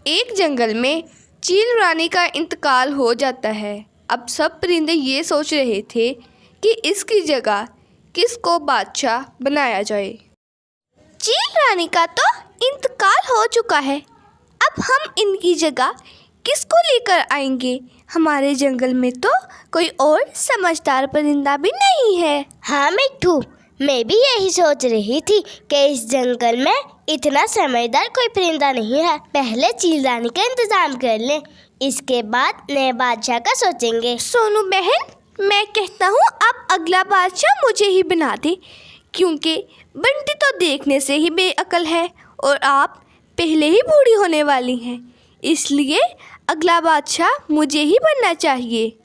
एक जंगल में चील रानी का इंतकाल हो जाता है। अब सब परिंदे ये सोच रहे थे कि इसकी जगह किसको बादशाह बनाया जाए। चील रानी का तो इंतकाल हो चुका है, अब हम इनकी जगह किसको लेकर आएंगे? हमारे जंगल में तो कोई और समझदार परिंदा भी नहीं है। हाँ मिट्ठू, मैं भी यही सोच रही थी कि इस जंगल में इतना समझदार कोई परिंदा नहीं है। पहले चील रानी का इंतजाम कर लें, इसके बाद नए बादशाह का सोचेंगे। सोनू बहन, मैं कहता हूँ आप अगला बादशाह मुझे ही बना दे, क्योंकि बंटी तो देखने से ही बेअकल है और आप पहले ही बूढ़ी होने वाली हैं, इसलिए अगला बादशाह मुझे ही बनना चाहिए।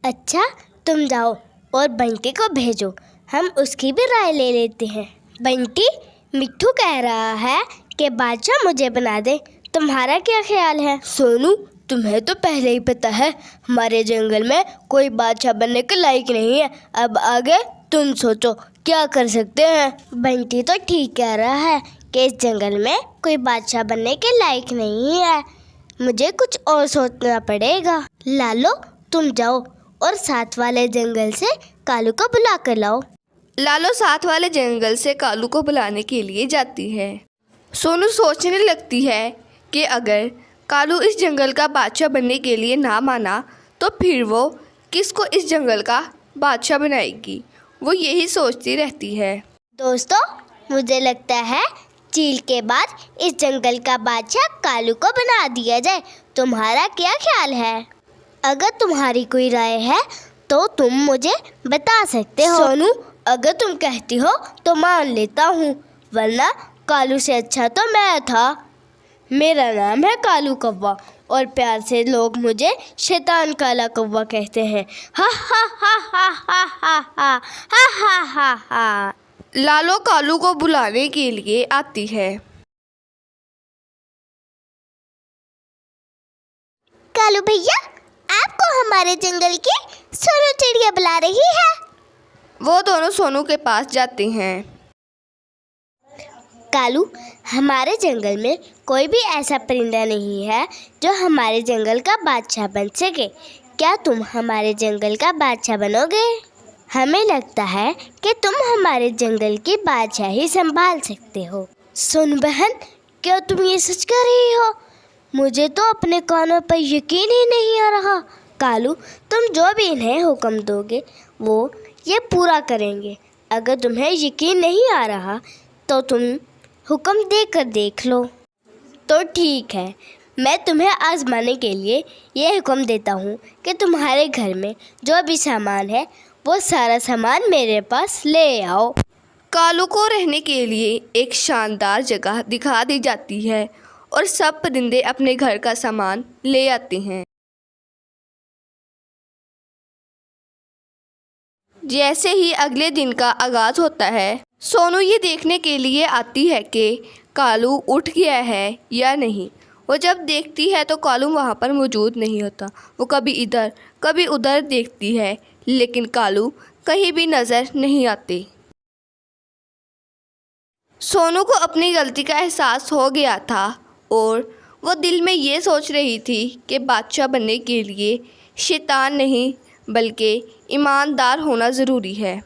अच्छा, तुम जाओ और बंटी को भेजो, हम उसकी भी राय ले लेते हैं। बंटी, मिट्ठू कह रहा है कि बादशाह मुझे बना दे, तुम्हारा क्या ख्याल है? सोनू, तुम्हें तो पहले ही पता है हमारे जंगल में कोई बादशाह बनने के लायक नहीं है। अब आगे तुम सोचो क्या कर सकते हैं। बंटी तो ठीक कह रहा है कि इस जंगल में कोई बादशाह बनने के लायक नहीं है, मुझे कुछ और सोचना पड़ेगा। लालो, तुम जाओ और साथ वाले जंगल से कालू को बुला कर लाओ। लालो साथ वाले जंगल से कालू को बुलाने के लिए जाती है। सोनू सोचने लगती है कि अगर कालू इस जंगल का बादशाह बनने के लिए ना माना तो फिर वो किसको इस जंगल का बादशाह बनाएगी। वो यही सोचती रहती है। दोस्तों, मुझे लगता है चील के बाद इस जंगल का बादशाह कालू को बना दिया जाए। तुम्हारा क्या ख्याल है? अगर तुम्हारी कोई राय है तो तुम मुझे बता सकते हो। सोनू, अगर तुम कहती हो तो मान लेता हूँ, वरना कालू से अच्छा तो मैं था। मेरा नाम है कालू कौवा और प्यार से लोग मुझे शैतान काला कौवा कहते हैं। हा हा हा हा हा हा हा हा हा हा हा। लालो कालू को बुलाने के लिए आती है। कालू भैया, आपको हमारे जंगल की सोनू चिड़िया बुला रही है। वो दोनों सोनू के पास जाते हैं। कालू, हमारे जंगल में कोई भी ऐसा परिंदा नहीं है जो हमारे जंगल का बादशाह बन सके। क्या तुम हमारे जंगल का बादशाह बनोगे? हमें लगता है कि तुम हमारे जंगल की बादशाही संभाल सकते हो। सुन बहन, क्या तुम ये सच कह रही हो? मुझे तो अपने कानों पर यकीन ही नहीं आ रहा। कालू, तुम जो भी इन्हें हुक्म दोगे वो ये पूरा करेंगे। अगर तुम्हें यकीन नहीं आ रहा तो तुम हुक्म देकर देख लो। तो ठीक है, मैं तुम्हें आजमाने के लिए ये हुक्म देता हूँ कि तुम्हारे घर में जो भी सामान है वो सारा सामान मेरे पास ले आओ। कालू को रहने के लिए एक शानदार जगह दिखा दी जाती है और सब परिंदे अपने घर का सामान ले आते हैं। जैसे ही अगले दिन का आगाज़ होता है, सोनू ये देखने के लिए आती है कि कालू उठ गया है या नहीं। वो जब देखती है तो कालू वहाँ पर मौजूद नहीं होता। वो कभी इधर कभी उधर देखती है, लेकिन कालू कहीं भी नज़र नहीं आते। सोनू को अपनी गलती का एहसास हो गया था और वो दिल में ये सोच रही थी कि बादशाह बनने के लिए शैतान नहीं बल्कि ईमानदार होना ज़रूरी है।